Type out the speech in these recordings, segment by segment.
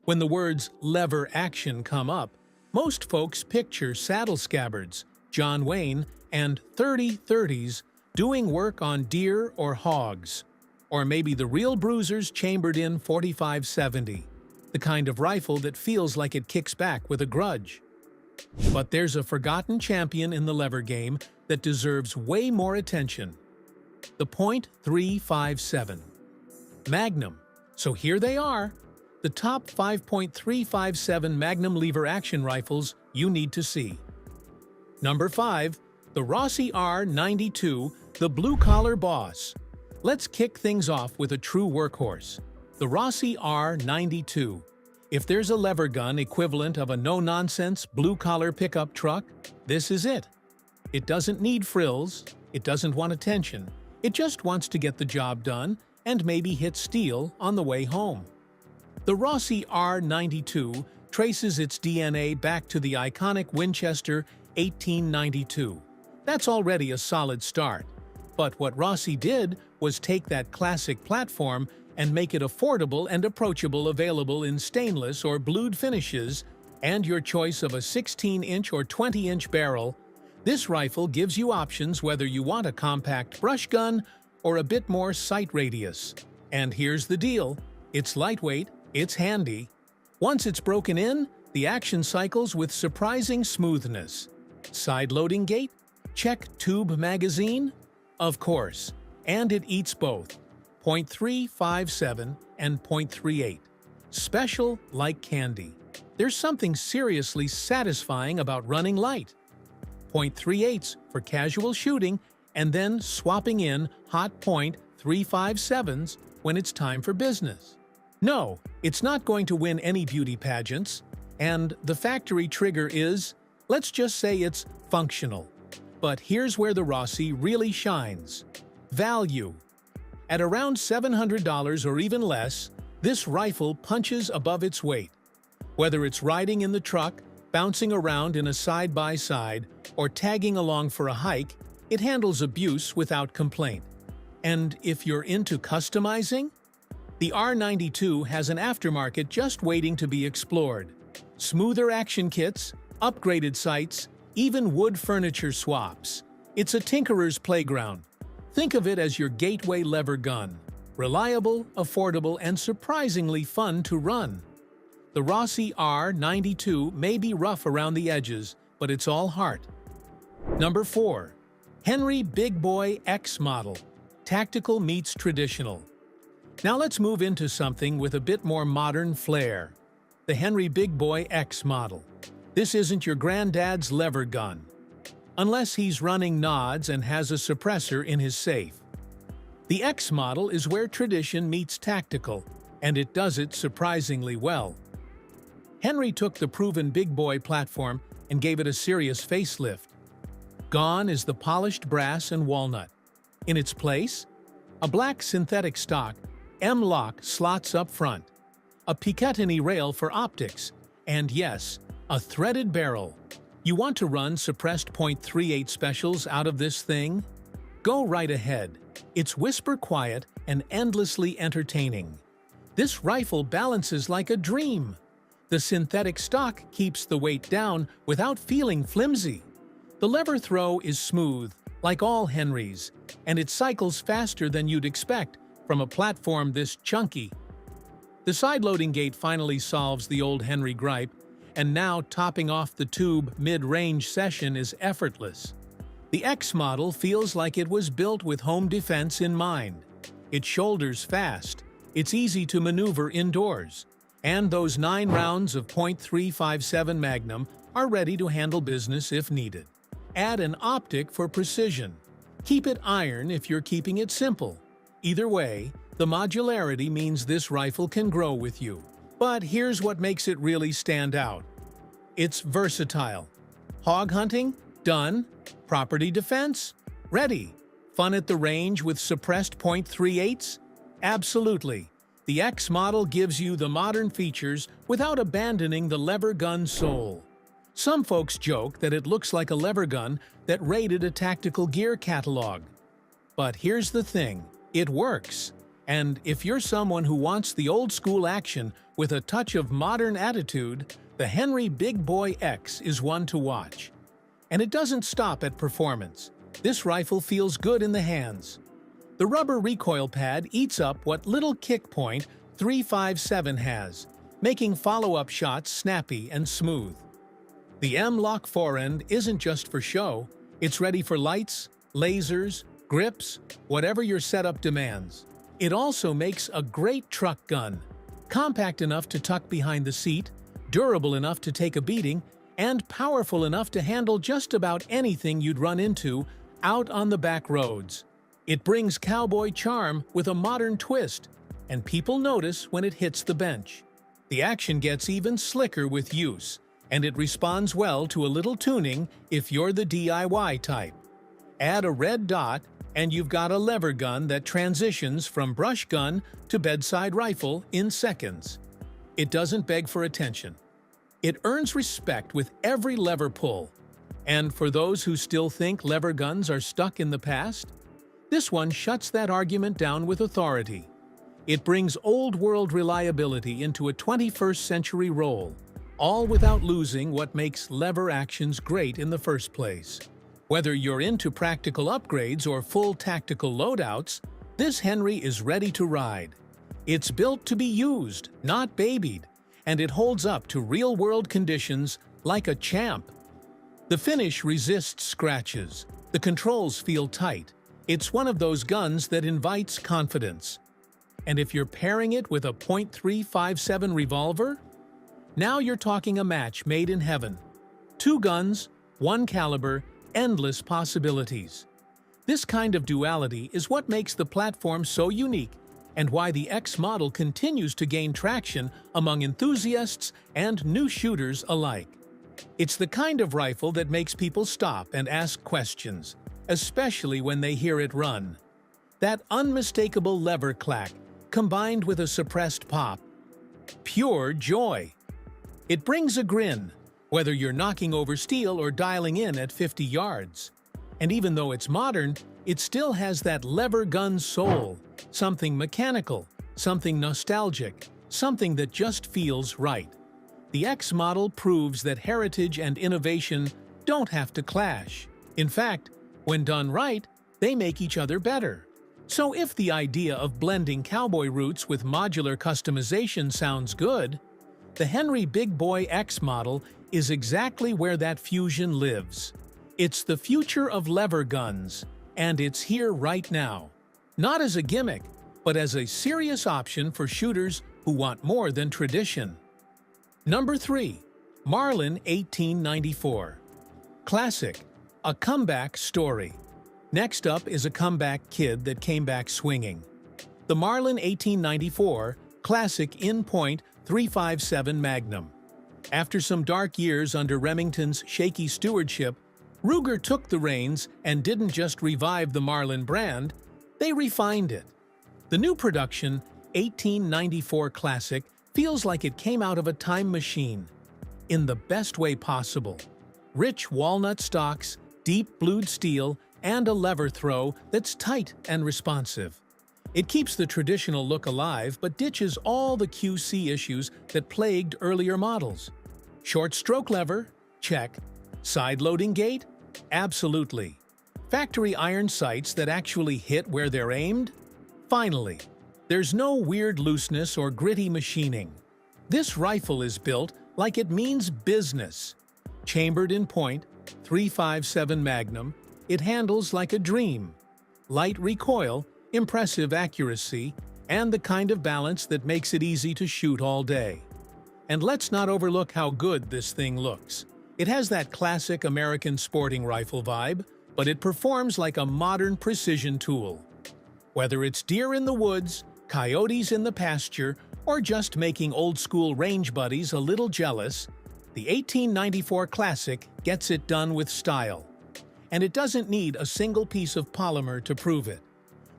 When the words lever action come up, most folks picture saddle scabbards, John Wayne, and 30-30s doing work on deer or hogs. Or maybe the real bruisers chambered in 45-70, the kind of rifle that feels like it kicks back with a grudge. But there's a forgotten champion in the lever game that deserves way more attention. The .357 Magnum. So here they are, the top 5.357 Magnum lever-action rifles you need to see. Number 5. The Rossi R92, the blue-collar boss. Let's kick things off with a true workhorse, the Rossi R92. If there's a lever gun equivalent of a no-nonsense blue-collar pickup truck, this is it. It doesn't need frills, it doesn't want attention, it just wants to get the job done and maybe hit steel on the way home. The Rossi R92 traces its DNA back to the iconic Winchester 1892. That's already a solid start. But what Rossi did was take that classic platform and make it affordable and approachable, available in stainless or blued finishes, and your choice of a 16-inch or 20-inch barrel. This rifle gives you options whether you want a compact brush gun or a bit more sight radius. And here's the deal. It's lightweight, it's handy. Once it's broken in, the action cycles with surprising smoothness. Side-loading gate? Check tube magazine? Of course. And it eats both. .357 and .38. Special like candy. There's something seriously satisfying about running light. .38s for casual shooting and then swapping in hot .357s when it's time for business. No, it's not going to win any beauty pageants, and the factory trigger is, let's just say it's functional. But here's where the Rossi really shines. Value. At around $700 or even less, this rifle punches above its weight. Whether it's riding in the truck, bouncing around in a side-by-side, or tagging along for a hike, it handles abuse without complaint. And if you're into customizing, the R92 has an aftermarket just waiting to be explored. Smoother action kits, upgraded sights, even wood furniture swaps. It's a tinkerer's playground. Think of it as your gateway lever gun. Reliable, affordable, and surprisingly fun to run. The Rossi R92 may be rough around the edges, but it's all heart. Number 4. Henry Big Boy X Model. Tactical meets traditional. Now let's move into something with a bit more modern flair. The Henry Big Boy X Model. This isn't your granddad's lever gun. Unless he's running nods and has a suppressor in his safe. The X model is where tradition meets tactical, and it does it surprisingly well. Henry took the proven big boy platform and gave it a serious facelift. Gone is the polished brass and walnut. In its place, a black synthetic stock M-lock slots up front, a Picatinny rail for optics, and yes, a threaded barrel. You want to run suppressed .38 specials out of this thing? Go right ahead. It's whisper quiet and endlessly entertaining. This rifle balances like a dream. The synthetic stock keeps the weight down without feeling flimsy. The lever throw is smooth, like all Henrys, and it cycles faster than you'd expect from a platform this chunky. The side-loading gate finally solves the old Henry gripe, and now topping off the tube mid-range session is effortless. The X model feels like it was built with home defense in mind. It shoulders fast, it's easy to maneuver indoors, and those 9 rounds of .357 Magnum are ready to handle business if needed. Add an optic for precision. Keep it iron if you're keeping it simple. Either way, the modularity means this rifle can grow with you. But here's what makes it really stand out. It's versatile. Hog hunting? Done. Property defense? Ready. Fun at the range with suppressed .38s? Absolutely. The X model gives you the modern features without abandoning the lever gun soul. Some folks joke that it looks like a lever gun that raided a tactical gear catalog. But here's the thing, it works. And if you're someone who wants the old-school action with a touch of modern attitude, the Henry Big Boy X is one to watch. And it doesn't stop at performance. This rifle feels good in the hands. The rubber recoil pad eats up what little kick point .357 has, making follow-up shots snappy and smooth. The M-Lock forend isn't just for show, it's ready for lights, lasers, grips, whatever your setup demands. It also makes a great truck gun, compact enough to tuck behind the seat, durable enough to take a beating, and powerful enough to handle just about anything you'd run into out on the back roads. It brings cowboy charm with a modern twist, and people notice when it hits the bench. The action gets even slicker with use, and it responds well to a little tuning if you're the DIY type. Add a red dot, and you've got a lever gun that transitions from brush gun to bedside rifle in seconds. It doesn't beg for attention. It earns respect with every lever pull. And for those who still think lever guns are stuck in the past, this one shuts that argument down with authority. It brings old-world reliability into a 21st century role, all without losing what makes lever actions great in the first place. Whether you're into practical upgrades or full tactical loadouts, this Henry is ready to ride. It's built to be used, not babied, and it holds up to real-world conditions like a champ. The finish resists scratches. The controls feel tight. It's one of those guns that invites confidence. And if you're pairing it with a .357 revolver, now you're talking a match made in heaven. 2 guns, 1 caliber, endless possibilities. This kind of duality is what makes the platform so unique and why the X model continues to gain traction among enthusiasts and new shooters alike. It's the kind of rifle that makes people stop and ask questions, especially when they hear it run. That unmistakable lever clack, combined with a suppressed pop. Pure joy. It brings a grin, whether you're knocking over steel or dialing in at 50 yards. And even though it's modern, it still has that lever gun soul, something mechanical, something nostalgic, something that just feels right. The X model proves that heritage and innovation don't have to clash. In fact, when done right, they make each other better. So if the idea of blending cowboy roots with modular customization sounds good, the Henry Big Boy X model is exactly where that fusion lives. It's the future of lever guns, and it's here right now. Not as a gimmick, but as a serious option for shooters who want more than tradition. Number 3. Marlin 1894. Classic, a comeback story. Next up is a comeback kid that came back swinging. The Marlin 1894 Classic in-point .357 Magnum. After some dark years under Remington's shaky stewardship, Ruger took the reins and didn't just revive the Marlin brand, they refined it. The new production, 1894 Classic, feels like it came out of a time machine, in the best way possible. Rich walnut stocks, deep blued steel, and a lever throw that's tight and responsive. It keeps the traditional look alive but ditches all the QC issues that plagued earlier models. Short stroke lever? Check. Side loading gate? Absolutely. Factory iron sights that actually hit where they're aimed? Finally. There's no weird looseness or gritty machining. This rifle is built like it means business. Chambered in point, .357 Magnum, it handles like a dream. Light recoil, impressive accuracy, and the kind of balance that makes it easy to shoot all day. And let's not overlook how good this thing looks. It has that classic American sporting rifle vibe, but it performs like a modern precision tool. Whether it's deer in the woods, coyotes in the pasture, or just making old-school range buddies a little jealous, the 1894 Classic gets it done with style. And it doesn't need a single piece of polymer to prove it.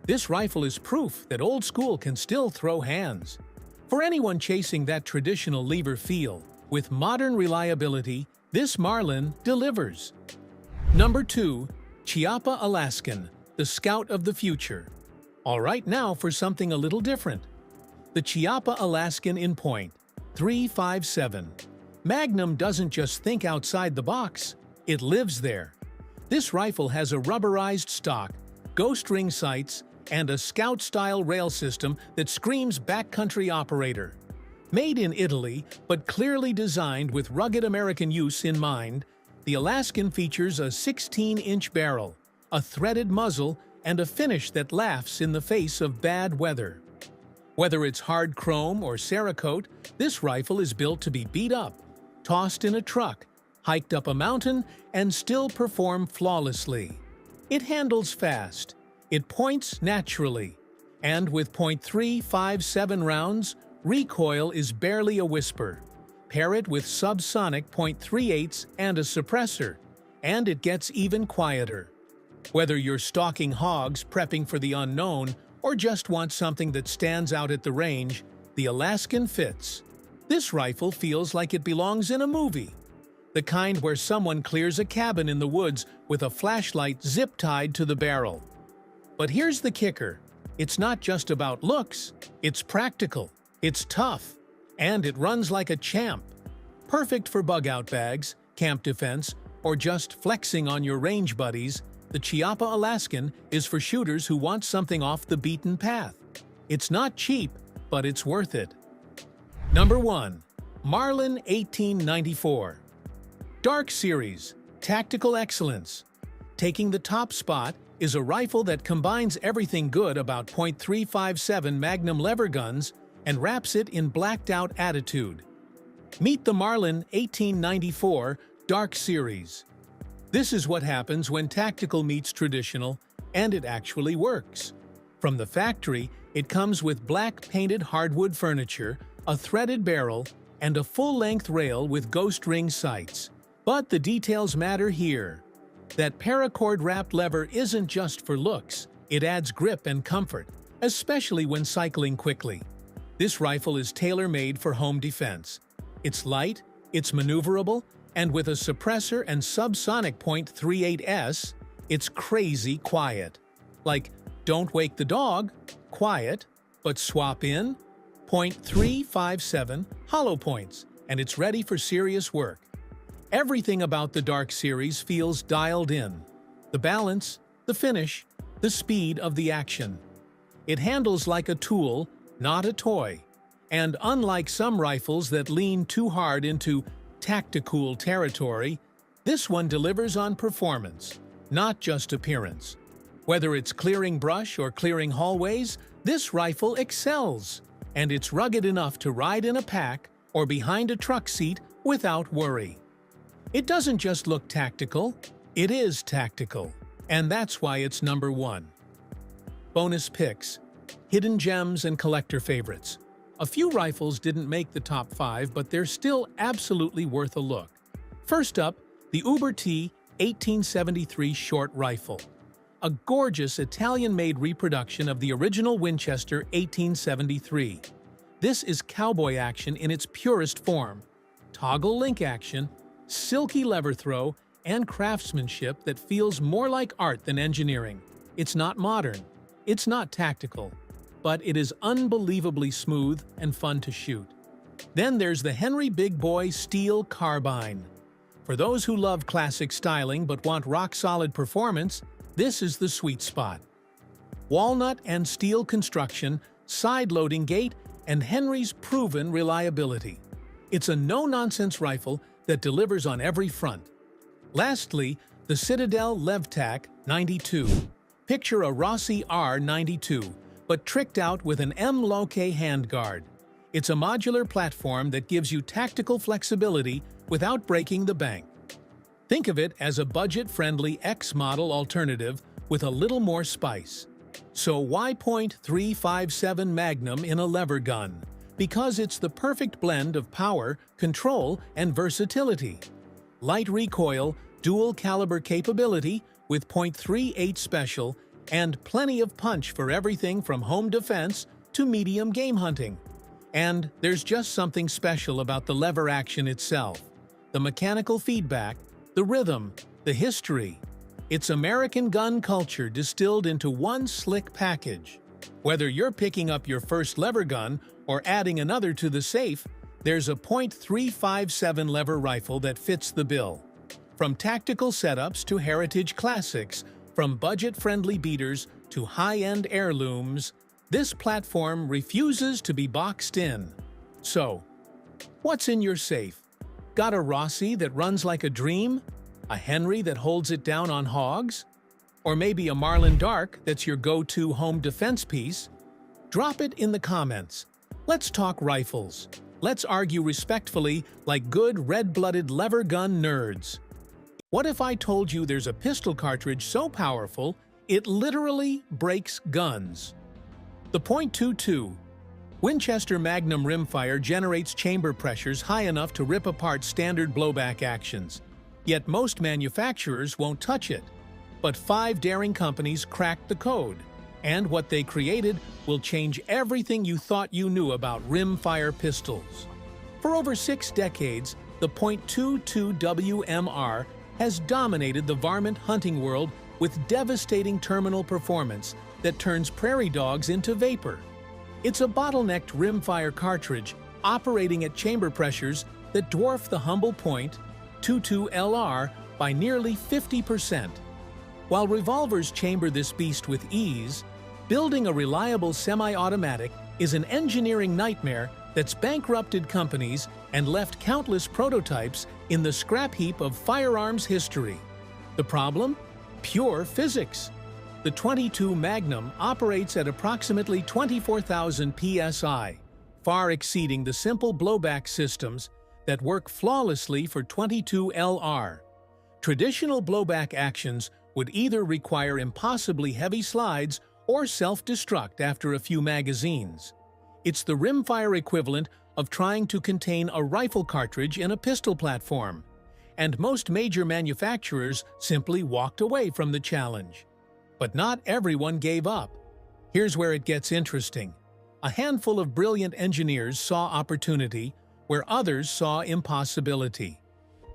This rifle is proof that old school can still throw hands. For anyone chasing that traditional lever feel, with modern reliability, this Marlin delivers. Number 2. Chiappa Alaskan, the Scout of the Future. All right, now for something a little different. The Chiappa Alaskan in .357. Magnum doesn't just think outside the box, it lives there. This rifle has a rubberized stock, ghost ring sights, and a scout-style rail system that screams backcountry operator. Made in Italy, but clearly designed with rugged American use in mind, the Alaskan features a 16-inch barrel, a threaded muzzle, and a finish that laughs in the face of bad weather. Whether it's hard chrome or Cerakote, this rifle is built to be beat up, tossed in a truck, hiked up a mountain, and still perform flawlessly. It handles fast, it points naturally, and with .357 rounds, recoil is barely a whisper. Pair it with subsonic .38 and a suppressor, and it gets even quieter. Whether you're stalking hogs prepping for the unknown or just want something that stands out at the range, the Alaskan fits. This rifle feels like it belongs in a movie. The kind where someone clears a cabin in the woods with a flashlight zip-tied to the barrel. But here's the kicker. It's not just about looks, it's practical, it's tough, and it runs like a champ. Perfect for bug-out bags, camp defense, or just flexing on your range buddies, the Chiappa Alaskan is for shooters who want something off the beaten path. It's not cheap, but it's worth it. Number 1. Marlin 1894. Dark Series, Tactical Excellence. Taking the top spot is a rifle that combines everything good about .357 Magnum lever guns and wraps it in blacked-out attitude. Meet the Marlin 1894 Dark Series. This is what happens when tactical meets traditional, and it actually works. From the factory, it comes with black painted hardwood furniture, a threaded barrel, and a full-length rail with ghost ring sights. But the details matter here. That paracord-wrapped lever isn't just for looks, it adds grip and comfort, especially when cycling quickly. This rifle is tailor-made for home defense. It's light, it's maneuverable, and with a suppressor and subsonic .38s, it's crazy quiet. Like, don't wake the dog, quiet, but swap in .357 hollow points, and it's ready for serious work. Everything about the Dark Series feels dialed in. The balance, the finish, the speed of the action. It handles like a tool, not a toy. And unlike some rifles that lean too hard into tactical territory, this one delivers on performance, not just appearance. Whether it's clearing brush or clearing hallways, this rifle excels. And it's rugged enough to ride in a pack or behind a truck seat without worry. It doesn't just look tactical, it is tactical, and that's why it's number 1. Bonus picks, hidden gems and collector favorites. A few rifles didn't make the top 5, but they're still absolutely worth a look. First up, the Uber T 1873 short rifle. A gorgeous Italian-made reproduction of the original Winchester 1873. This is cowboy action in its purest form. Toggle link action, silky lever throw, and craftsmanship that feels more like art than engineering. It's not modern, it's not tactical, but it is unbelievably smooth and fun to shoot. Then there's the Henry Big Boy Steel Carbine. For those who love classic styling but want rock-solid performance, this is the sweet spot. Walnut and steel construction, side-loading gate, and Henry's proven reliability. It's a no-nonsense rifle that delivers on every front. Lastly, the Citadel Levtac 92. Picture a Rossi R92, but tricked out with an M-Loke handguard. It's a modular platform that gives you tactical flexibility without breaking the bank. Think of it as a budget-friendly X-model alternative with a little more spice. So why .357 Magnum in a lever gun? Because it's the perfect blend of power, control, and versatility. Light recoil, dual caliber capability with .38 special, and plenty of punch for everything from home defense to medium game hunting. And there's just something special about the lever action itself. The mechanical feedback, the rhythm, the history. It's American gun culture distilled into one slick package. Whether you're picking up your first lever gun or adding another to the safe, there's a .357 lever rifle that fits the bill. From tactical setups to heritage classics, from budget-friendly beaters to high-end heirlooms, this platform refuses to be boxed in. So, what's in your safe? Got a Rossi that runs like a dream? A Henry that holds it down on hogs? Or maybe a Marlin Dark that's your go-to home defense piece? Drop it in the comments. Let's talk rifles. Let's argue respectfully like good red-blooded lever gun nerds. What if I told you there's a pistol cartridge so powerful, it literally breaks guns? The .22 Winchester Magnum rimfire generates chamber pressures high enough to rip apart standard blowback actions. Yet most manufacturers won't touch it. But 5 daring companies cracked the code, and what they created will change everything you thought you knew about rimfire pistols. For over 6 decades, the .22 WMR has dominated the varmint hunting world with devastating terminal performance that turns prairie dogs into vapor. It's a bottlenecked rimfire cartridge operating at chamber pressures that dwarf the humble .22 LR by nearly 50%. While revolvers chamber this beast with ease, building a reliable semi-automatic is an engineering nightmare that's bankrupted companies and left countless prototypes in the scrap heap of firearms history. The problem? Pure physics. The .22 Magnum operates at approximately 24,000 psi, far exceeding the simple blowback systems that work flawlessly for .22 LR. Traditional blowback actions would either require impossibly heavy slides or self-destruct after a few magazines. It's the rimfire equivalent of trying to contain a rifle cartridge in a pistol platform, and most major manufacturers simply walked away from the challenge. But not everyone gave up. Here's where it gets interesting. A handful of brilliant engineers saw opportunity where others saw impossibility.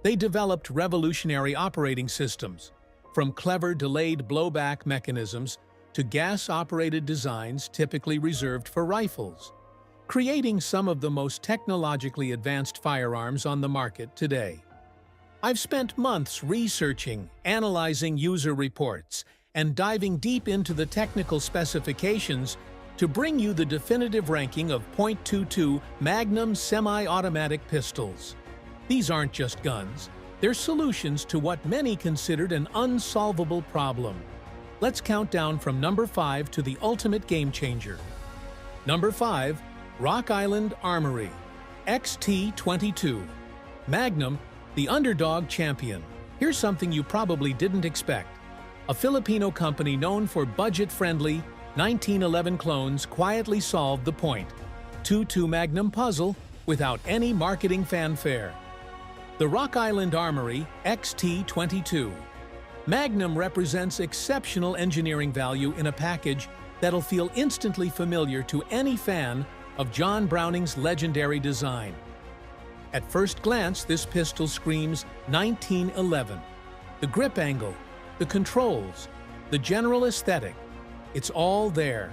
They developed revolutionary operating systems, from clever delayed blowback mechanisms to gas-operated designs typically reserved for rifles, creating some of the most technologically advanced firearms on the market today. I've spent months researching, analyzing user reports, and diving deep into the technical specifications to bring you the definitive ranking of .22 Magnum semi-automatic pistols. These aren't just guns, they're solutions to what many considered an unsolvable problem. Let's count down from number 5 to the ultimate game changer. Number 5, Rock Island Armory, XT22. Magnum, the underdog champion. Here's something you probably didn't expect. A Filipino company known for budget-friendly 1911 clones quietly solved the .22 Magnum puzzle without any marketing fanfare. The Rock Island Armory XT22. Magnum represents exceptional engineering value in a package that'll feel instantly familiar to any fan of John Browning's legendary design. At first glance, this pistol screams 1911. The grip angle, the controls, the general aesthetic, it's all there.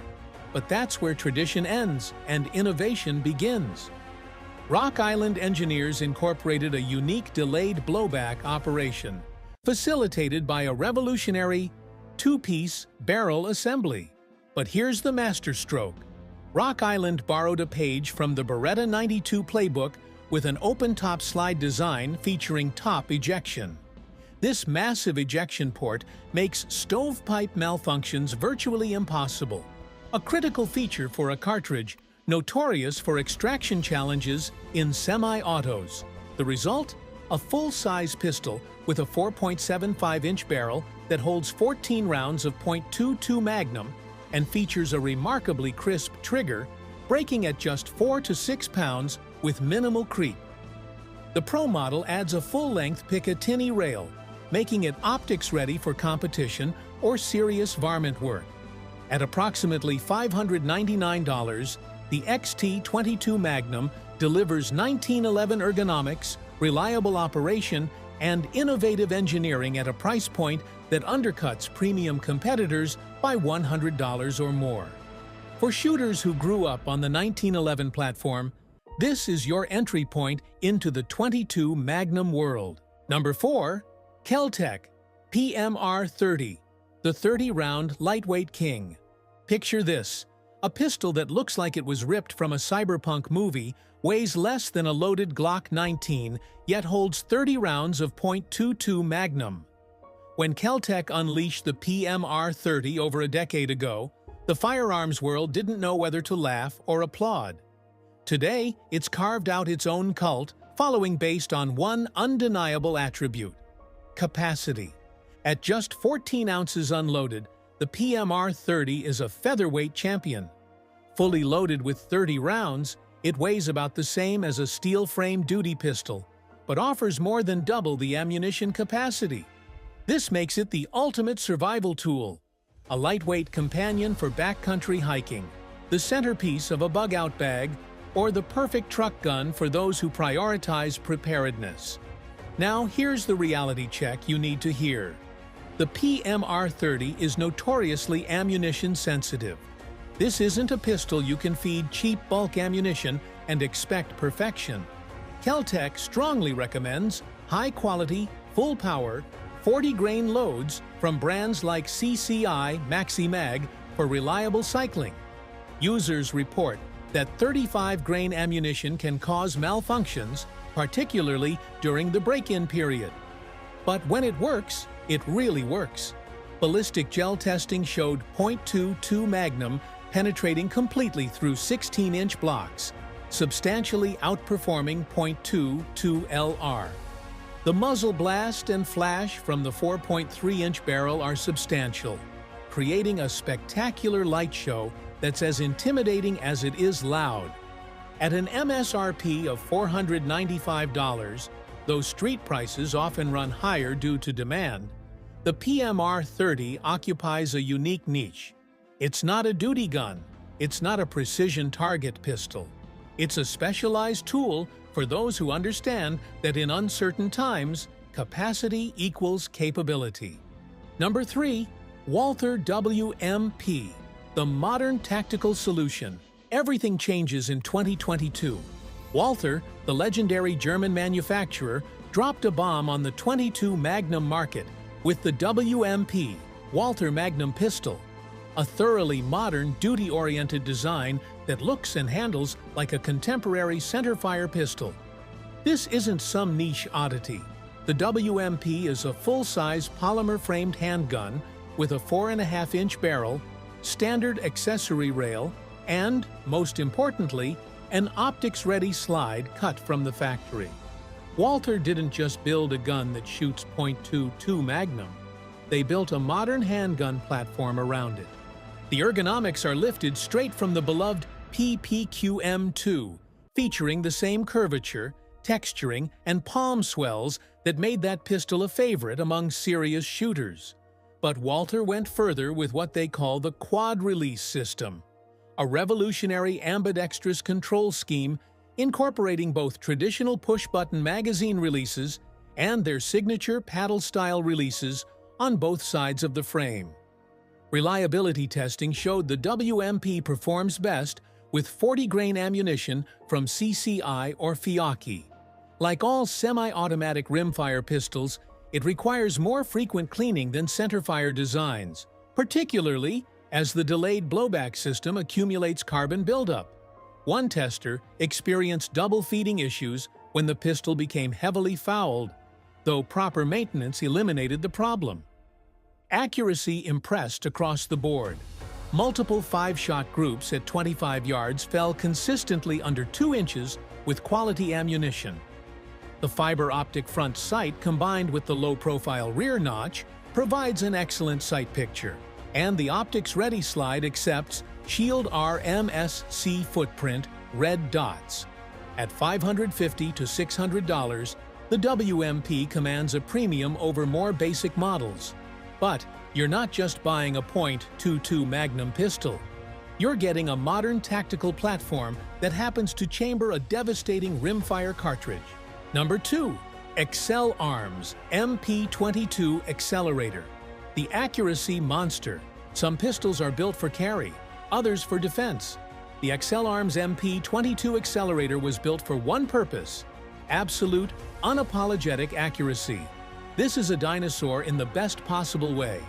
But that's where tradition ends and innovation begins. Rock Island engineers incorporated a unique delayed blowback operation, facilitated by a revolutionary two-piece barrel assembly. But here's the masterstroke. Rock Island borrowed a page from the Beretta 92 playbook with an open-top slide design featuring top ejection. This massive ejection port makes stovepipe malfunctions virtually impossible, a critical feature for a cartridge notorious for extraction challenges in semi-autos. The result? A full-size pistol with a 4.75-inch barrel that holds 14 rounds of .22 Magnum and features a remarkably crisp trigger, breaking at just 4 to 6 pounds with minimal creep. The Pro model adds a full-length Picatinny rail, making it optics-ready for competition or serious varmint work. At approximately $599, the XT22 Magnum delivers 1911 ergonomics, reliable operation, and innovative engineering at a price point that undercuts premium competitors by $100 or more. For shooters who grew up on the 1911 platform, this is your entry point into the .22 Magnum world. Number 4. Kel-Tec PMR-30, the 30-round lightweight king. Picture this: a pistol that looks like it was ripped from a cyberpunk movie, weighs less than a loaded Glock 19, yet holds 30 rounds of .22 Magnum. When Kel-Tec unleashed the PMR-30 over a decade ago, the firearms world didn't know whether to laugh or applaud. Today, it's carved out its own cult, following based on one undeniable attribute: capacity. At just 14 ounces unloaded, the PMR-30 is a featherweight champion. Fully loaded with 30 rounds, it weighs about the same as a steel-frame duty pistol, but offers more than double the ammunition capacity. This makes it the ultimate survival tool, a lightweight companion for backcountry hiking, the centerpiece of a bug-out bag, or the perfect truck gun for those who prioritize preparedness. Now here's the reality check you need to hear. The PMR-30 is notoriously ammunition sensitive. This isn't a pistol you can feed cheap bulk ammunition and expect perfection. Kel-Tec strongly recommends high-quality, full-power, 40-grain loads from brands like CCI Maxi-Mag for reliable cycling. Users report that 35-grain ammunition can cause malfunctions, particularly during the break-in period. But when it works, it really works. Ballistic gel testing showed .22 Magnum penetrating completely through 16-inch blocks, substantially outperforming .22 LR. The muzzle blast and flash from the 4.3-inch barrel are substantial, creating a spectacular light show that's as intimidating as it is loud. At an MSRP of $495, though street prices often run higher due to demand, the PMR-30 occupies a unique niche. It's not a duty gun, it's not a precision target pistol. It's a specialized tool for those who understand that in uncertain times, capacity equals capability. Number 3. Walther WMP, the modern tactical solution. Everything changes in 2022. Walther, the legendary German manufacturer, dropped a bomb on the .22 Magnum market with the WMP, Walther Magnum pistol, a thoroughly modern, duty-oriented design that looks and handles like a contemporary centerfire pistol. This isn't some niche oddity. The WMP is a full-size polymer-framed handgun with a 4.5-inch barrel, standard accessory rail, and, most importantly, an optics-ready slide cut from the factory. Walther didn't just build a gun that shoots .22 Magnum. They built a modern handgun platform around it. The ergonomics are lifted straight from the beloved PPQM2, featuring the same curvature, texturing, and palm swells that made that pistol a favorite among serious shooters. But Walther went further with what they call the quad-release system, a revolutionary ambidextrous control scheme incorporating both traditional push-button magazine releases and their signature paddle-style releases on both sides of the frame. Reliability testing showed the WMP performs best with 40-grain ammunition from CCI or Fiocchi. Like all semi-automatic rimfire pistols, it requires more frequent cleaning than centerfire designs, particularly as the delayed blowback system accumulates carbon buildup. One tester experienced double feeding issues when the pistol became heavily fouled, though proper maintenance eliminated the problem. Accuracy impressed across the board. Multiple 5-shot groups at 25 yards fell consistently under 2 inches with quality ammunition. The fiber optic front sight combined with the low-profile rear notch provides an excellent sight picture, and the optics-ready slide accepts Shield R MSC footprint red dots. At $550 to $600, the WMP commands a premium over more basic models. But you're not just buying a .22 Magnum pistol. You're getting a modern tactical platform that happens to chamber a devastating rimfire cartridge. Number 2. Excel Arms MP22 Accelerator, the accuracy monster. Some pistols are built for carry, others for defense. The XLArms MP22 accelerator was built for one purpose: absolute, unapologetic accuracy. This is a dinosaur in the best possible way.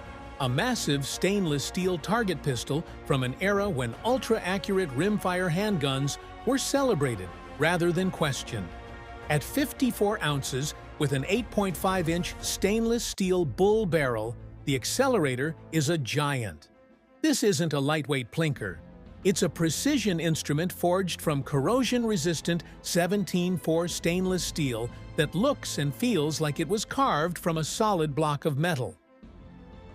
A massive stainless steel target pistol from an era when ultra-accurate rimfire handguns were celebrated rather than questioned. At 54 ounces, with an 8.5-inch stainless steel bull barrel, the accelerator is a giant. This isn't a lightweight plinker. It's a precision instrument forged from corrosion-resistant 17-4 stainless steel that looks and feels like it was carved from a solid block of metal.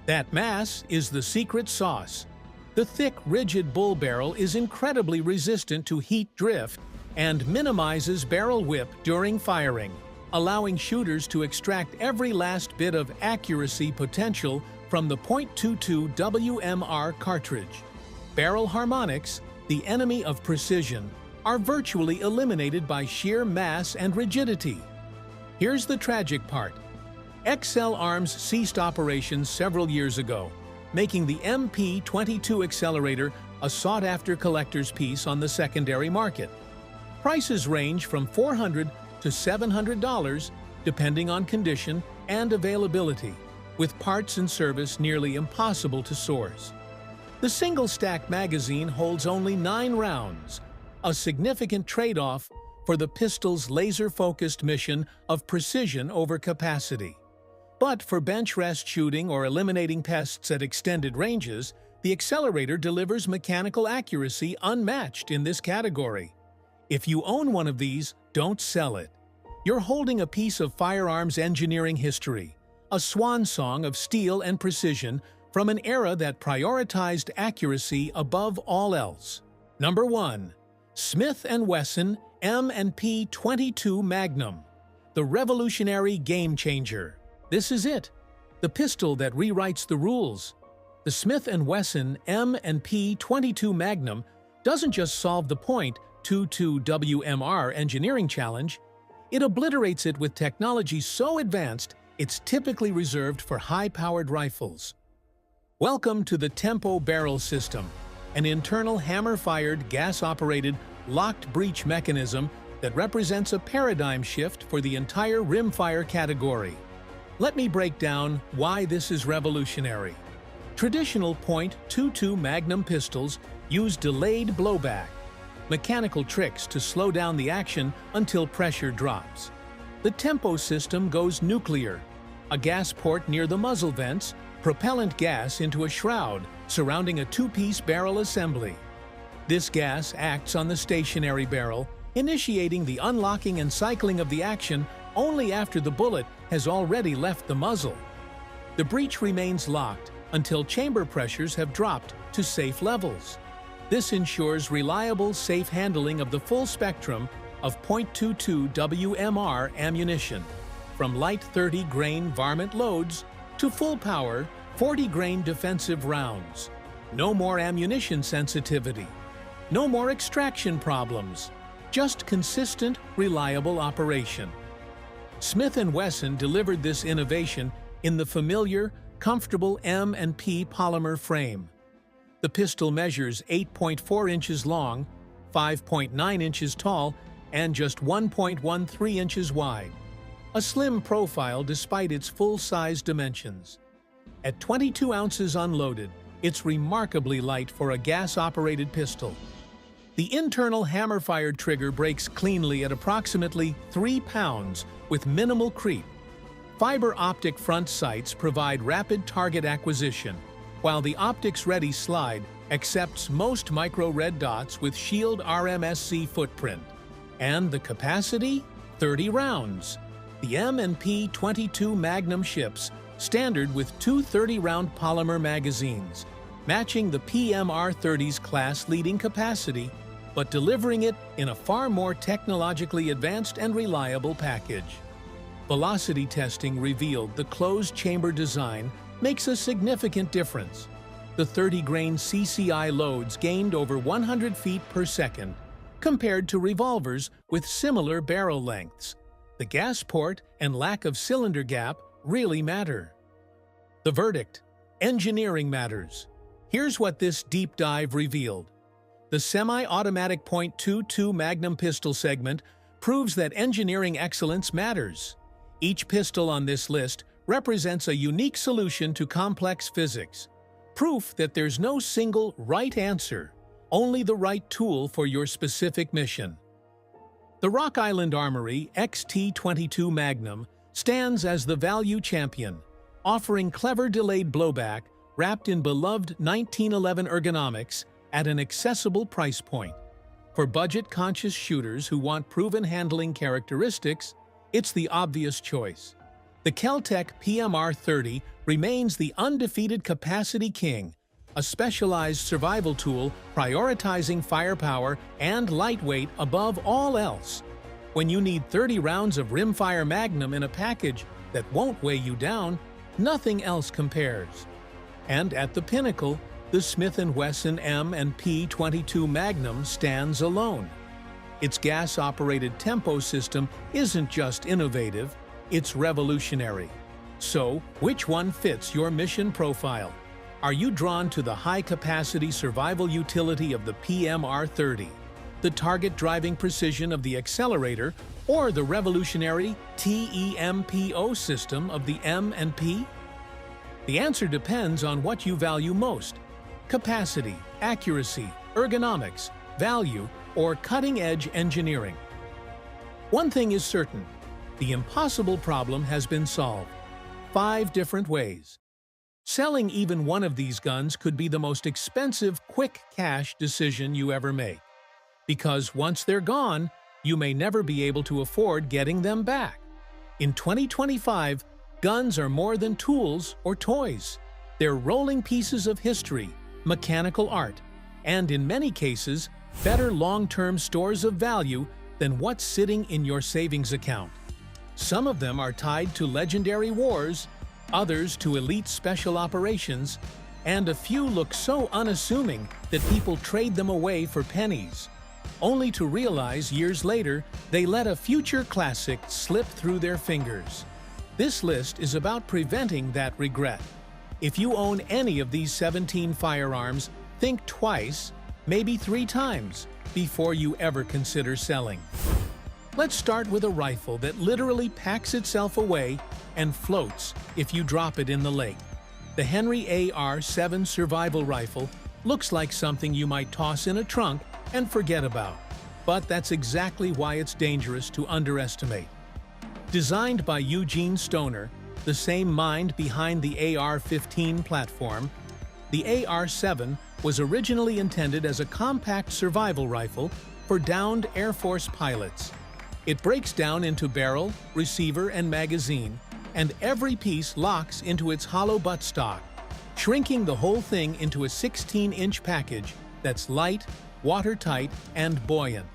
That mass is the secret sauce. The thick, rigid bull barrel is incredibly resistant to heat drift and minimizes barrel whip during firing, allowing shooters to extract every last bit of accuracy potential from the .22 WMR cartridge. Barrel harmonics, the enemy of precision, are virtually eliminated by sheer mass and rigidity. Here's the tragic part. XLArms ceased operations several years ago, making the MP22 accelerator a sought-after collector's piece on the secondary market. Prices range from $400 to $700 depending on condition and availability, with parts and service nearly impossible to source. The single-stack magazine holds only 9 rounds, a significant trade-off for the pistol's laser-focused mission of precision over capacity. But for bench rest shooting or eliminating pests at extended ranges, the accelerator delivers mechanical accuracy unmatched in this category. If you own one of these, don't sell it. You're holding a piece of firearms engineering history, a swan song of steel and precision from an era that prioritized accuracy above all else. Number 1. Smith & Wesson M&P 22 Magnum, the revolutionary game-changer. This is it, the pistol that rewrites the rules. The Smith & Wesson M&P 22 Magnum doesn't just solve the .22 WMR engineering challenge, it obliterates it with technology so advanced it's typically reserved for high-powered rifles. Welcome to the Tempo Barrel System, an internal hammer-fired, gas-operated, locked breech mechanism that represents a paradigm shift for the entire rimfire category. Let me break down why this is revolutionary. Traditional .22 Magnum pistols use delayed blowback, mechanical tricks to slow down the action until pressure drops. The Tempo system goes nuclear, a gas port near the muzzle vents, propellant gas into a shroud surrounding a two-piece barrel assembly. This gas acts on the stationary barrel, initiating the unlocking and cycling of the action only after the bullet has already left the muzzle. The breech remains locked until chamber pressures have dropped to safe levels. This ensures reliable, safe handling of the full spectrum of .22 WMR ammunition, from light 30-grain varmint loads to full-power 40-grain defensive rounds. No more ammunition sensitivity. No more extraction problems. Just consistent, reliable operation. Smith & Wesson delivered this innovation in the familiar, comfortable M&P polymer frame. The pistol measures 8.4 inches long, 5.9 inches tall, and just 1.13 inches wide. A slim profile despite its full-size dimensions. At 22 ounces unloaded, it's remarkably light for a gas-operated pistol. The internal hammer-fired trigger breaks cleanly at approximately 3 pounds with minimal creep. Fiber optic front sights provide rapid target acquisition, while the optics-ready slide accepts most micro red dots with Shield RMSC footprint. And the capacity? 30 rounds. The M&P 22 Magnum ships standard with two 30-round polymer magazines, matching the PMR-30's class-leading capacity, but delivering it in a far more technologically advanced and reliable package. Velocity testing revealed the closed chamber design makes a significant difference. The 30-grain CCI loads gained over 100 feet per second, compared to revolvers with similar barrel lengths. The gas port and lack of cylinder gap really matter. The verdict: engineering matters. Here's what this deep dive revealed. The semi-automatic .22 Magnum pistol segment proves that engineering excellence matters. Each pistol on this list represents a unique solution to complex physics. Proof that there's no single right answer, only the right tool for your specific mission. The Rock Island Armory XT22 Magnum stands as the value champion, offering clever delayed blowback wrapped in beloved 1911 ergonomics at an accessible price point. For budget-conscious shooters who want proven handling characteristics, it's the obvious choice. The Kel-Tec PMR-30 remains the undefeated capacity king, a specialized survival tool prioritizing firepower and lightweight above all else. When you need 30 rounds of rimfire Magnum in a package that won't weigh you down, nothing else compares. And at the pinnacle, the Smith & Wesson M&P 22 Magnum stands alone. Its gas-operated tempo system isn't just innovative, it's revolutionary. So, which one fits your mission profile? Are you drawn to the high-capacity survival utility of the PMR-30, the target-driving precision of the accelerator, or the revolutionary TEMPO system of the M&P? The answer depends on what you value most: capacity, accuracy, ergonomics, value, or cutting-edge engineering. One thing is certain: the impossible problem has been solved. 5 different ways. Selling even one of these guns could be the most expensive quick cash decision you ever make. Because once they're gone, you may never be able to afford getting them back. In 2025, guns are more than tools or toys. They're rolling pieces of history, mechanical art, and in many cases, better long-term stores of value than what's sitting in your savings account. Some of them are tied to legendary wars, others to elite special operations, and a few look so unassuming that people trade them away for pennies, only to realize years later they let a future classic slip through their fingers. This list is about preventing that regret. If you own any of these 17 firearms, think twice, maybe 3 times, before you ever consider selling. Let's start with a rifle that literally packs itself away and floats if you drop it in the lake. The Henry AR-7 survival rifle looks like something you might toss in a trunk and forget about, but that's exactly why it's dangerous to underestimate. Designed by Eugene Stoner, the same mind behind the AR-15 platform, the AR-7 was originally intended as a compact survival rifle for downed Air Force pilots. It breaks down into barrel, receiver, and magazine, and every piece locks into its hollow buttstock, shrinking the whole thing into a 16-inch package that's light, watertight, and buoyant.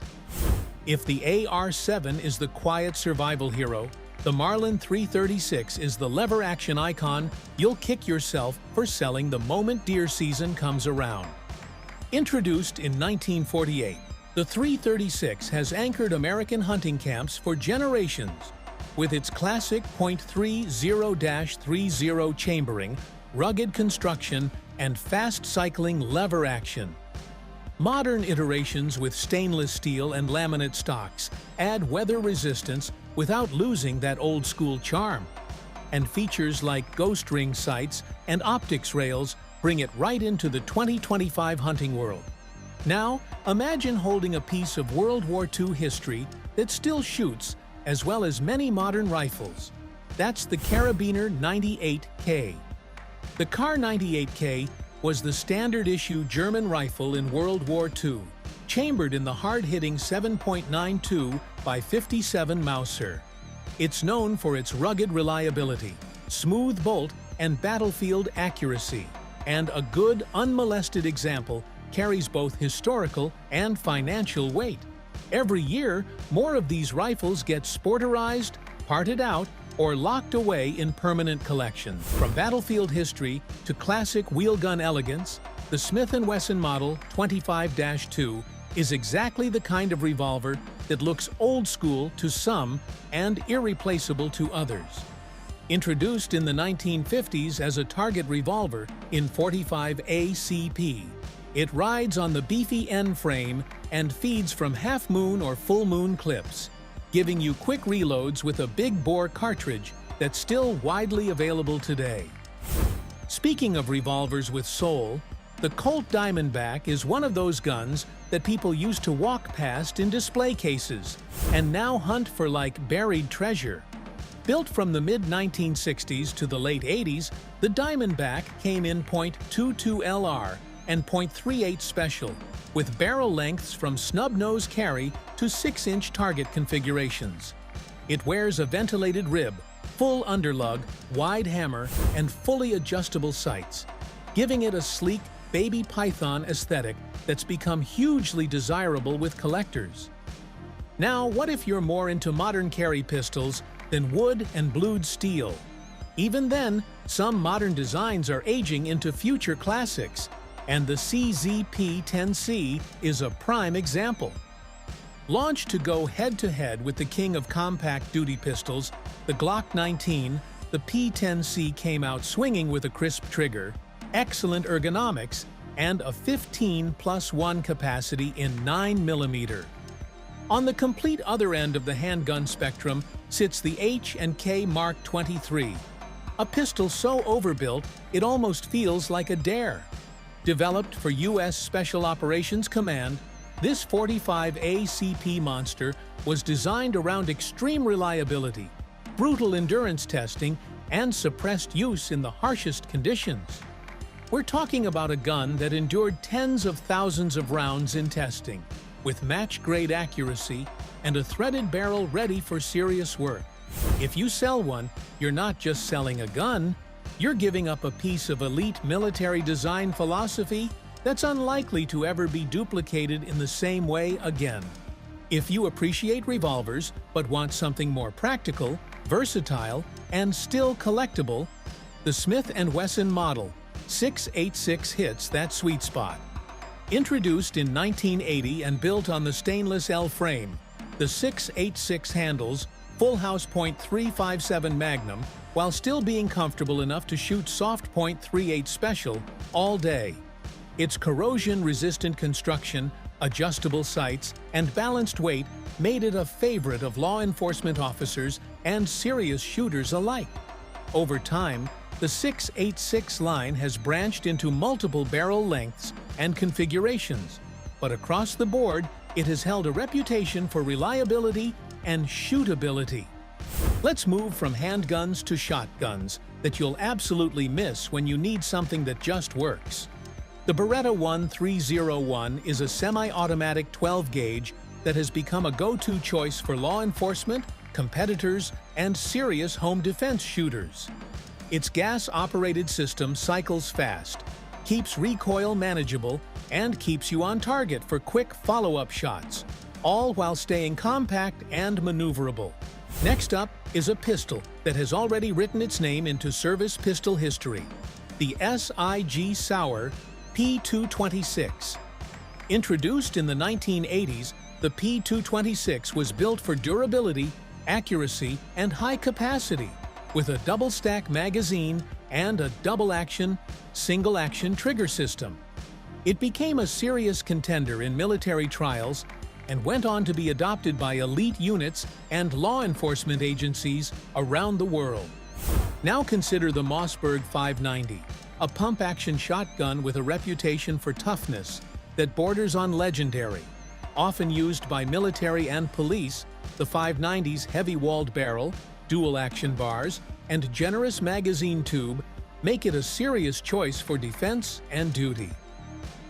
If the AR-7 is the quiet survival hero, the Marlin 336 is the lever-action icon you'll kick yourself for selling the moment deer season comes around. Introduced in 1948, the 336 has anchored American hunting camps for generations. With its classic .30-30 chambering, rugged construction, and fast-cycling lever action. Modern iterations with stainless steel and laminate stocks add weather resistance without losing that old-school charm. And features like ghost ring sights and optics rails bring it right into the 2025 hunting world. Now, imagine holding a piece of World War II history that still shoots, as well as many modern rifles. That's the Karabiner 98K. The Kar 98K was the standard-issue German rifle in World War II, chambered in the hard-hitting 7.92 by 57 Mauser. It's known for its rugged reliability, smooth bolt, and battlefield accuracy, and a good, unmolested example carries both historical and financial weight. Every year, more of these rifles get sporterized, parted out, or locked away in permanent collections. From battlefield history to classic wheelgun elegance, the Smith & Wesson Model 25-2 is exactly the kind of revolver that looks old school to some and irreplaceable to others. Introduced in the 1950s as a target revolver in .45 ACP, it rides on the beefy end frame and feeds from half-moon or full-moon clips, giving you quick reloads with a big-bore cartridge that's still widely available today. Speaking of revolvers with soul, the Colt Diamondback is one of those guns that people used to walk past in display cases and now hunt for like buried treasure. Built from the mid-1960s to the late 80s, the Diamondback came in .22 LR and .38 Special, with barrel lengths from snub-nose carry to 6-inch target configurations. It wears a ventilated rib, full underlug, wide hammer, and fully adjustable sights, giving it a sleek baby python aesthetic that's become hugely desirable with collectors. Now, what if you're more into modern carry pistols than wood and blued steel? Even then, some modern designs are aging into future classics, and the CZP-10C is a prime example. Launched to go head-to-head with the king of compact duty pistols, the Glock 19, the P-10C came out swinging with a crisp trigger, excellent ergonomics, and a 15+1 capacity in 9mm. On the complete other end of the handgun spectrum sits the H&K Mark 23, a pistol so overbuilt it almost feels like a dare. Developed for U.S. Special Operations Command, this .45 ACP monster was designed around extreme reliability, brutal endurance testing, and suppressed use in the harshest conditions. We're talking about a gun that endured tens of thousands of rounds in testing, with match-grade accuracy and a threaded barrel ready for serious work. If you sell one, you're not just selling a gun, you're giving up a piece of elite military design philosophy that's unlikely to ever be duplicated in the same way again. If you appreciate revolvers but want something more practical, versatile, and still collectible, the Smith & Wesson Model 686 hits that sweet spot. Introduced in 1980 and built on the stainless L frame, the 686 handles full-house .357 Magnum while still being comfortable enough to shoot soft .38 Special all day. Its corrosion-resistant construction, adjustable sights, and balanced weight made it a favorite of law enforcement officers and serious shooters alike. Over time, the 686 line has branched into multiple barrel lengths and configurations, but across the board, it has held a reputation for reliability and shootability. Let's move from handguns to shotguns that you'll absolutely miss when you need something that just works. The Beretta 1301 is a semi-automatic 12-gauge that has become a go-to choice for law enforcement, competitors, and serious home defense shooters. Its gas-operated system cycles fast, keeps recoil manageable, and keeps you on target for quick follow-up shots, all while staying compact and maneuverable. Next up is a pistol that has already written its name into service pistol history, the SIG Sauer P226. Introduced in the 1980s, the P226 was built for durability, accuracy, and high capacity, with a double-stack magazine and a double-action, single-action trigger system. It became a serious contender in military trials and went on to be adopted by elite units and law enforcement agencies around the world. Now consider the Mossberg 590, a pump-action shotgun with a reputation for toughness that borders on legendary. Often used by military and police, the 590's heavy-walled barrel, dual-action bars, and generous magazine tube make it a serious choice for defense and duty.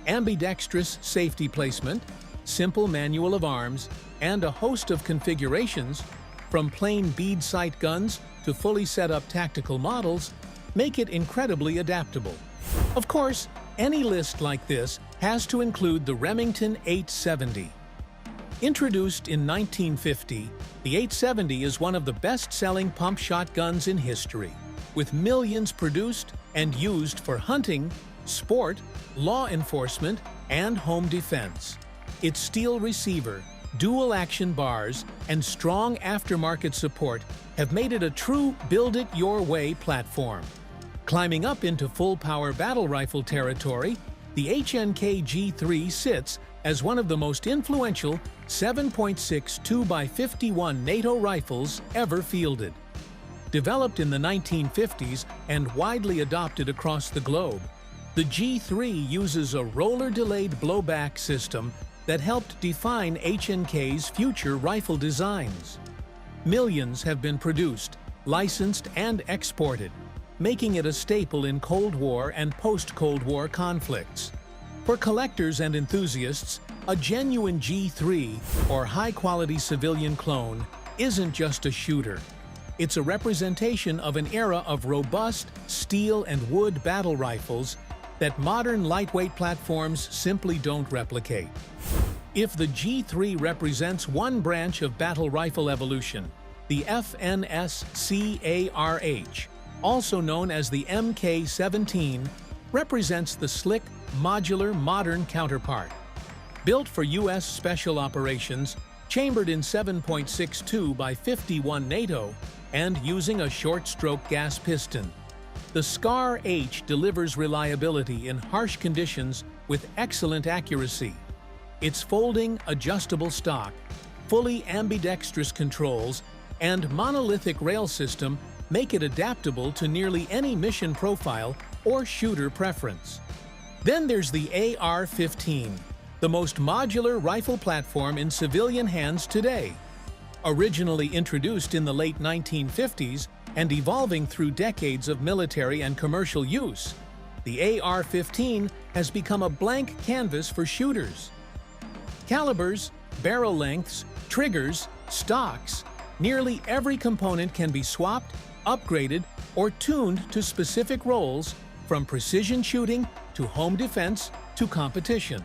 Ambidextrous safety placement, simple manual of arms, and a host of configurations, from plain bead sight guns to fully set-up tactical models, make it incredibly adaptable. Of course, any list like this has to include the Remington 870. Introduced in 1950, the 870 is one of the best-selling pump shotguns in history, with millions produced and used for hunting, sport, law enforcement, and home defense. Its steel receiver, dual-action bars, and strong aftermarket support have made it a true build-it-your-way platform. Climbing up into full-power battle rifle territory, the HNK G3 sits as one of the most influential 7.6 2x51 NATO rifles ever fielded. Developed in the 1950s and widely adopted across the globe, the G3 uses a roller-delayed blowback system that helped define HNK's future rifle designs. Millions have been produced, licensed, and exported, making it a staple in Cold War and post-Cold War conflicts. For collectors and enthusiasts, a genuine G3, or high-quality civilian clone, isn't just a shooter. It's a representation of an era of robust steel and wood battle rifles that modern lightweight platforms simply don't replicate. If the G3 represents one branch of battle rifle evolution, the FNSCARH, also known as the MK17, represents the slick, modular, modern counterpart. Built for U.S. special operations, chambered in 7.62 by 51 NATO, and using a short-stroke gas piston, the SCAR-H delivers reliability in harsh conditions with excellent accuracy. Its folding, adjustable stock, fully ambidextrous controls, and monolithic rail system make it adaptable to nearly any mission profile or shooter preference. Then there's the AR-15, the most modular rifle platform in civilian hands today. Originally introduced in the late 1950s and evolving through decades of military and commercial use, the AR-15 has become a blank canvas for shooters. Calibers, barrel lengths, triggers, stocks, nearly every component can be swapped, upgraded, or tuned to specific roles, from precision shooting to home defense to competition.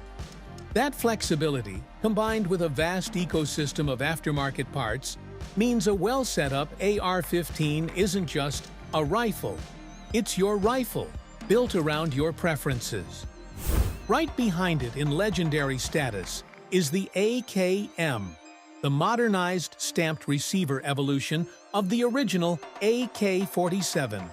That flexibility, combined with a vast ecosystem of aftermarket parts, means a well-set-up AR-15 isn't just a rifle. It's your rifle, built around your preferences. Right behind it in legendary status is the AKM, the modernized stamped receiver evolution of the original AK-47.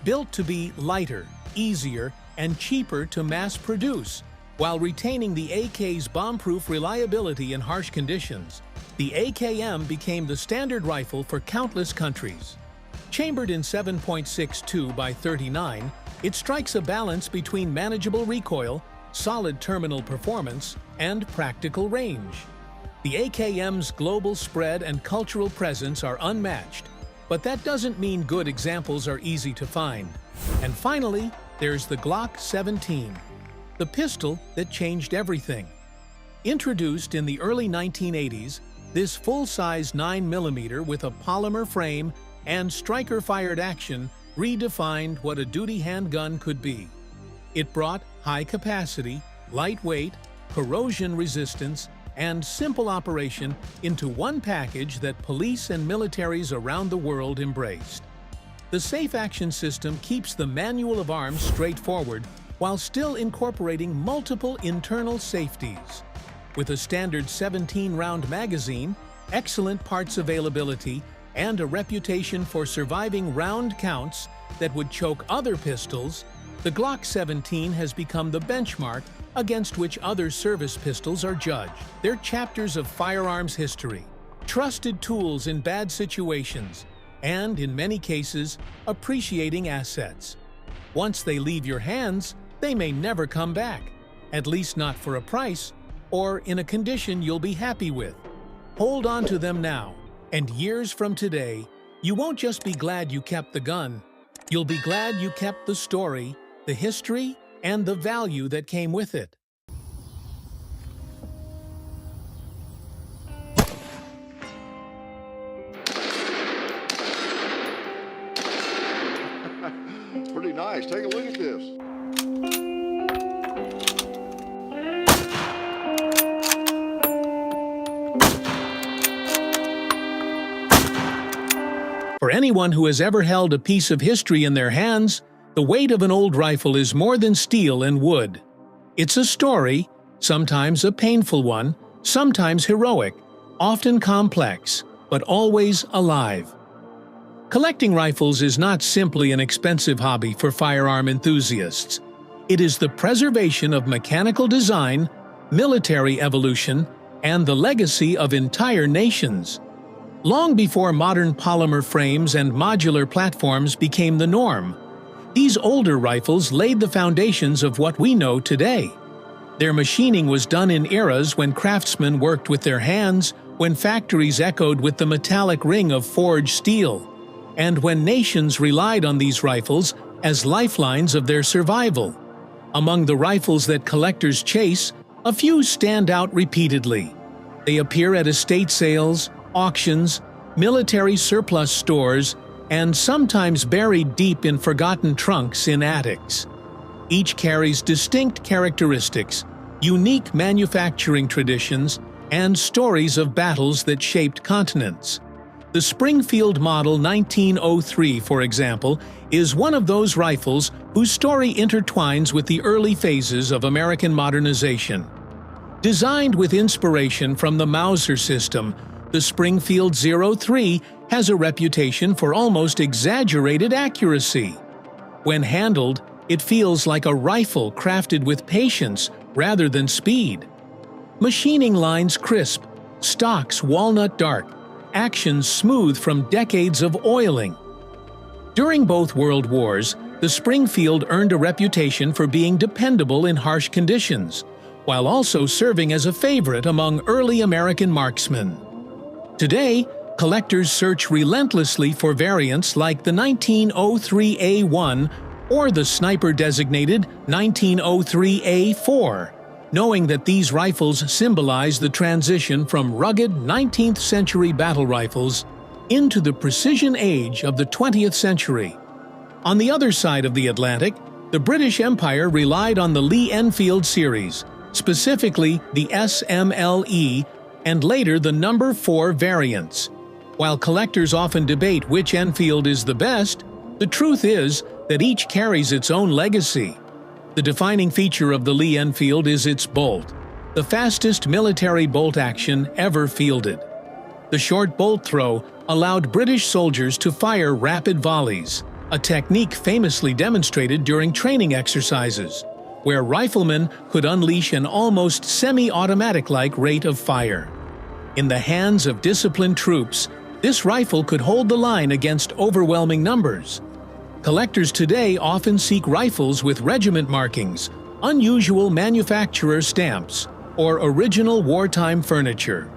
Built to be lighter, easier, and cheaper to mass produce, while retaining the AK's bomb-proof reliability in harsh conditions, the AKM became the standard rifle for countless countries. Chambered in 7.62 by 39, it strikes a balance between manageable recoil, solid terminal performance, and practical range. The AKM's global spread and cultural presence are unmatched, but that doesn't mean good examples are easy to find. And finally, there's the Glock 17, the pistol that changed everything. Introduced in the early 1980s, this full-size 9mm with a polymer frame and striker-fired action redefined what a duty handgun could be. It brought high capacity, lightweight, corrosion resistance, and simple operation into one package that police and militaries around the world embraced. The Safe Action system keeps the manual of arms straightforward while still incorporating multiple internal safeties. With a standard 17-round magazine, excellent parts availability, and a reputation for surviving round counts that would choke other pistols, the Glock 17 has become the benchmark against which other service pistols are judged. They're chapters of firearms history, trusted tools in bad situations, and, in many cases, appreciating assets. Once they leave your hands, they may never come back, at least not for a price or in a condition you'll be happy with. Hold on to them now, and years from today, you won't just be glad you kept the gun, you'll be glad you kept the story, the history, and the value that came with it. Pretty nice. Take a look at this. For anyone who has ever held a piece of history in their hands, the weight of an old rifle is more than steel and wood. It's a story, sometimes a painful one, sometimes heroic, often complex, but always alive. Collecting rifles is not simply an expensive hobby for firearm enthusiasts. It is the preservation of mechanical design, military evolution, and the legacy of entire nations. Long before modern polymer frames and modular platforms became the norm, these older rifles laid the foundations of what we know today. Their machining was done in eras when craftsmen worked with their hands, when factories echoed with the metallic ring of forged steel, and when nations relied on these rifles as lifelines of their survival. Among the rifles that collectors chase, a few stand out repeatedly. They appear at estate sales, auctions, military surplus stores, and sometimes buried deep in forgotten trunks in attics. Each carries distinct characteristics, unique manufacturing traditions, and stories of battles that shaped continents. The Springfield Model 1903, for example, is one of those rifles whose story intertwines with the early phases of American modernization. Designed with inspiration from the Mauser system, the Springfield 03 has a reputation for almost exaggerated accuracy. When handled, it feels like a rifle crafted with patience rather than speed. Machining lines crisp, stocks walnut dark, actions smooth from decades of oiling. During both World Wars, the Springfield earned a reputation for being dependable in harsh conditions, while also serving as a favorite among early American marksmen. Today, collectors search relentlessly for variants like the 1903A1 or the sniper-designated 1903A4, knowing that these rifles symbolize the transition from rugged 19th-century battle rifles into the precision age of the 20th century. On the other side of the Atlantic, the British Empire relied on the Lee-Enfield series, specifically the SMLE and later the No. 4 variants. While collectors often debate which Enfield is the best, the truth is that each carries its own legacy. The defining feature of the Lee-Enfield is its bolt, the fastest military bolt action ever fielded. The short bolt throw allowed British soldiers to fire rapid volleys, a technique famously demonstrated during training exercises, where riflemen could unleash an almost semi-automatic-like rate of fire. In the hands of disciplined troops, this rifle could hold the line against overwhelming numbers. Collectors today often seek rifles with regiment markings, unusual manufacturer stamps, or original wartime furniture.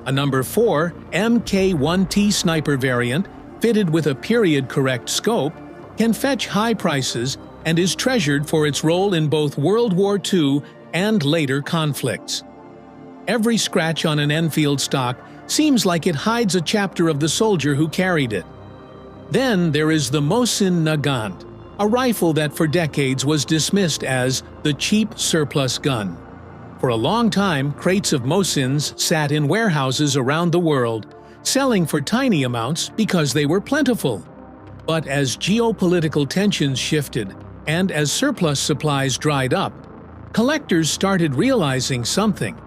A No. 4 MK1T sniper variant, fitted with a period-correct scope, can fetch high prices and is treasured for its role in both World War II and later conflicts. Every scratch on an Enfield stock seems like it hides a chapter of the soldier who carried it. Then there is the Mosin Nagant, a rifle that for decades was dismissed as the cheap surplus gun. For a long time, crates of Mosins sat in warehouses around the world, selling for tiny amounts because they were plentiful. But as geopolitical tensions shifted, and as surplus supplies dried up, collectors started realizing something.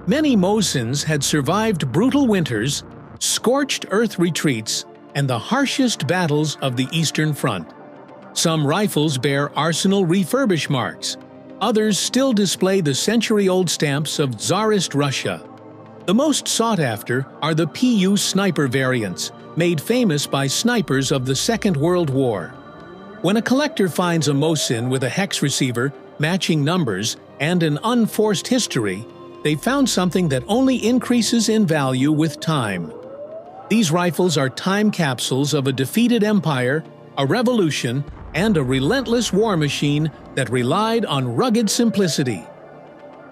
Many Mosins had survived brutal winters, scorched earth retreats, and the harshest battles of the Eastern Front. Some rifles bear arsenal refurbish marks. Others still display the century-old stamps of Tsarist Russia. The most sought after are the PU sniper variants, made famous by snipers of the Second World War. When a collector finds a Mosin with a hex receiver, matching numbers, and an unforced history, they found something that only increases in value with time. These rifles are time capsules of a defeated empire, a revolution, and a relentless war machine that relied on rugged simplicity.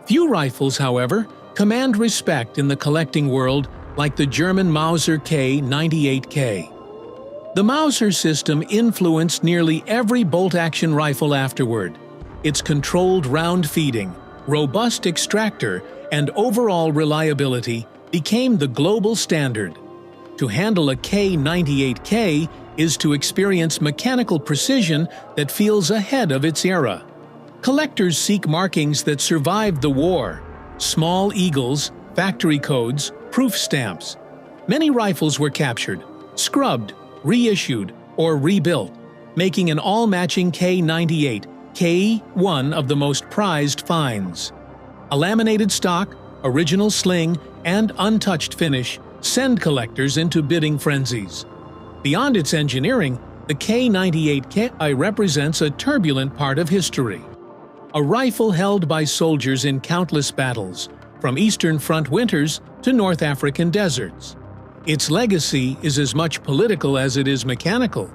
Few rifles, however, command respect in the collecting world like the German Mauser K98K. The Mauser system influenced nearly every bolt-action rifle afterward. Its controlled round feeding, robust extractor, and overall reliability became the global standard. To handle a K98K is to experience mechanical precision that feels ahead of its era. Collectors seek markings that survived the war: small eagles, factory codes, proof stamps. Many rifles were captured, scrubbed, reissued, or rebuilt, making an all-matching K98, K1 of the most prized finds. A laminated stock, original sling, and untouched finish send collectors into bidding frenzies. Beyond its engineering, the K98Ki represents a turbulent part of history. A rifle held by soldiers in countless battles, from Eastern Front winters to North African deserts. Its legacy is as much political as it is mechanical.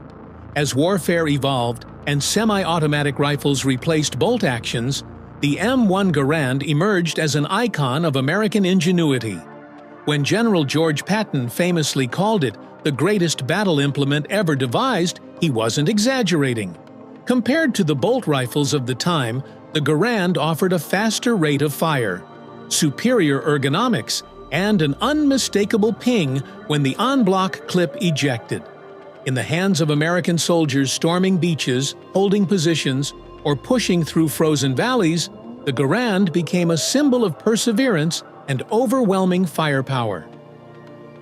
As warfare evolved and semi-automatic rifles replaced bolt actions, the M1 Garand emerged as an icon of American ingenuity. When General George Patton famously called it the greatest battle implement ever devised, he wasn't exaggerating. Compared to the bolt rifles of the time, the Garand offered a faster rate of fire, superior ergonomics, and an unmistakable ping when the en-bloc clip ejected. In the hands of American soldiers storming beaches, holding positions, or pushing through frozen valleys, the Garand became a symbol of perseverance and overwhelming firepower.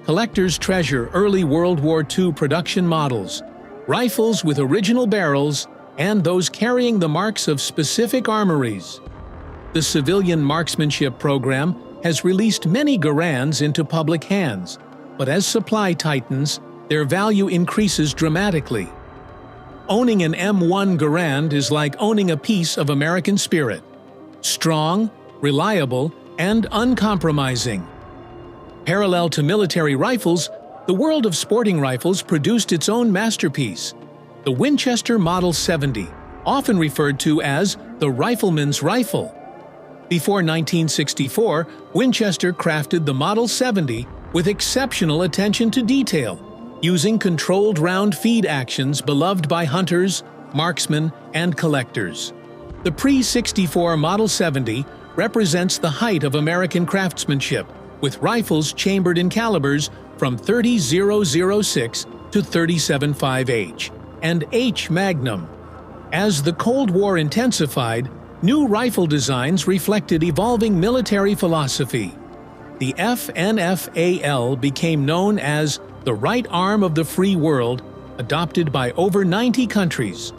Collectors treasure early World War II production models, rifles with original barrels, and those carrying the marks of specific armories. The Civilian Marksmanship Program has released many Garands into public hands, but as supply tightens, their value increases dramatically. Owning an M1 Garand is like owning a piece of American spirit. Strong, reliable, and uncompromising. Parallel to military rifles, the world of sporting rifles produced its own masterpiece, the Winchester Model 70, often referred to as the rifleman's rifle. Before 1964, Winchester crafted the Model 70 with exceptional attention to detail, using controlled round feed actions beloved by hunters, marksmen, and collectors. The pre-64 Model 70 represents the height of American craftsmanship, with rifles chambered in calibers from .30-06 to .37.5H and H Magnum. As the Cold War intensified, new rifle designs reflected evolving military philosophy. The FNFAL became known as the right arm of the free world, adopted by over 90 countries.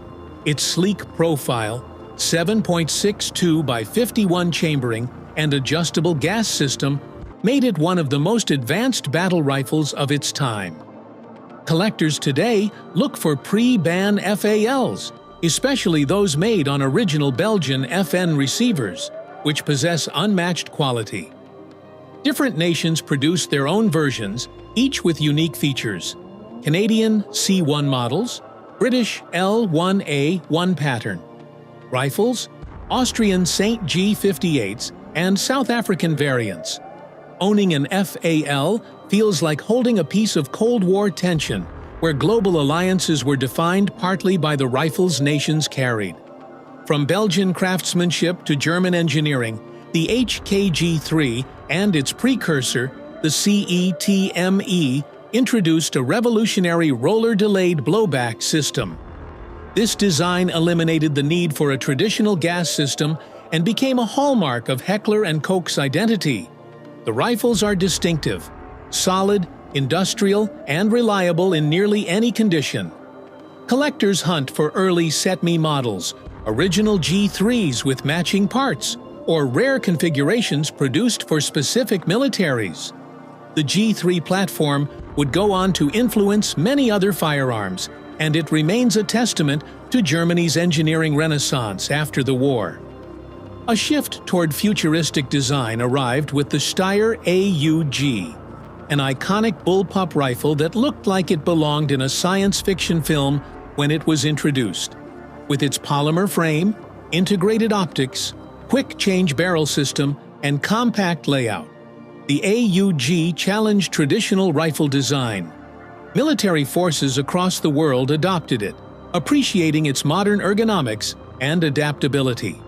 Its sleek profile, 7.62 by 51 chambering, and adjustable gas system made it one of the most advanced battle rifles of its time. Collectors today look for pre-ban FALs, especially those made on original Belgian FN receivers, which possess unmatched quality. Different nations produce their own versions, each with unique features. Canadian C1 models, British L1A1 pattern. Rifles, Austrian St. G58s, and South African variants. Owning an FAL feels like holding a piece of Cold War tension, where global alliances were defined partly by the rifles nations carried. From Belgian craftsmanship to German engineering, the HKG-3 and its precursor, the CETME, introduced a revolutionary roller-delayed blowback system. This design eliminated the need for a traditional gas system and became a hallmark of Heckler & Koch's identity. The rifles are distinctive, solid, industrial, and reliable in nearly any condition. Collectors hunt for early set-me models, original G3s with matching parts, or rare configurations produced for specific militaries. The G3 platform would go on to influence many other firearms, and it remains a testament to Germany's engineering renaissance after the war. A shift toward futuristic design arrived with the Steyr AUG, an iconic bullpup rifle that looked like it belonged in a science fiction film when it was introduced. With its polymer frame, integrated optics, quick-change barrel system, and compact layout, the AUG challenged traditional rifle design. Military forces across the world adopted it, appreciating its modern ergonomics and adaptability.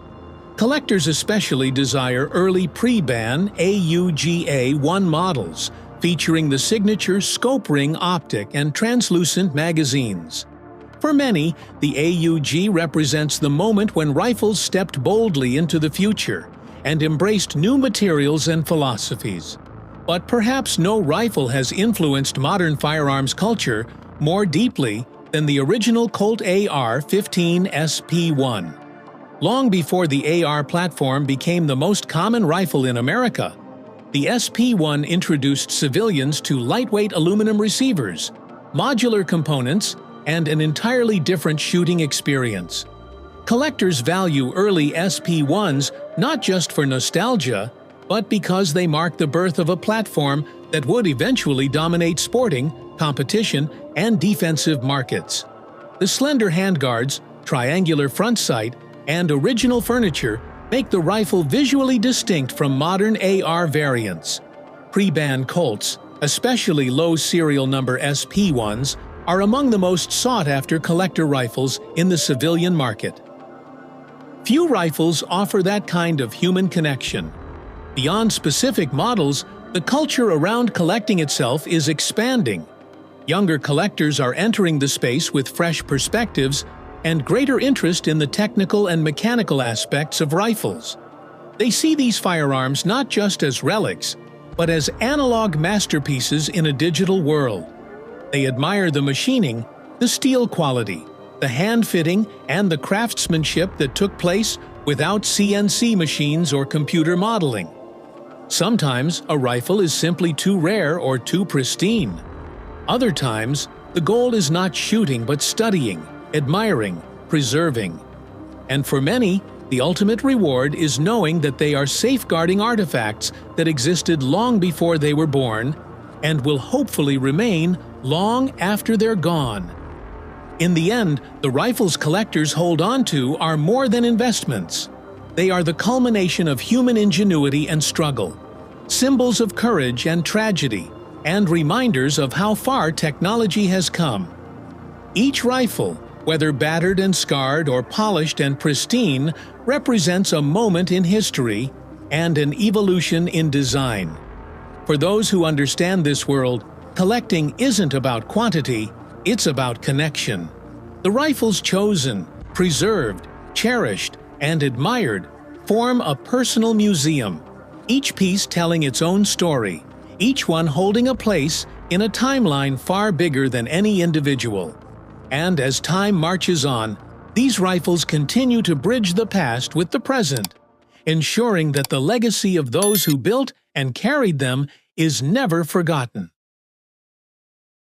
Collectors especially desire early pre-ban AUGA-1 models, featuring the signature scope ring optic and translucent magazines. For many, the AUG represents the moment when rifles stepped boldly into the future and embraced new materials and philosophies. But perhaps no rifle has influenced modern firearms culture more deeply than the original Colt AR-15 SP1. Long before the AR platform became the most common rifle in America, the SP1 introduced civilians to lightweight aluminum receivers, modular components, and an entirely different shooting experience. Collectors value early SP1s not just for nostalgia, but because they mark the birth of a platform that would eventually dominate sporting, competition, and defensive markets. The slender handguards, triangular front sight, and original furniture make the rifle visually distinct from modern AR variants. Pre-ban Colts, especially low serial number SP1s, are among the most sought-after collector rifles in the civilian market. Few rifles offer that kind of human connection. Beyond specific models, the culture around collecting itself is expanding. Younger collectors are entering the space with fresh perspectives and greater interest in the technical and mechanical aspects of rifles. They see these firearms not just as relics, but as analog masterpieces in a digital world. They admire the machining, the steel quality, the hand-fitting, and the craftsmanship that took place without CNC machines or computer modeling. Sometimes a rifle is simply too rare or too pristine. Other times, the goal is not shooting but studying, admiring, preserving. And for many, the ultimate reward is knowing that they are safeguarding artifacts that existed long before they were born and will hopefully remain long after they're gone. In the end, the rifles collectors hold on to are more than investments. They are the culmination of human ingenuity and struggle, symbols of courage and tragedy, and reminders of how far technology has come. Each rifle, whether battered and scarred or polished and pristine, represents a moment in history and an evolution in design. For those who understand this world, collecting isn't about quantity, it's about connection. The rifles chosen, preserved, cherished, and admired form a personal museum, each piece telling its own story, each one holding a place in a timeline far bigger than any individual. And as time marches on, these rifles continue to bridge the past with the present, ensuring that the legacy of those who built and carried them is never forgotten.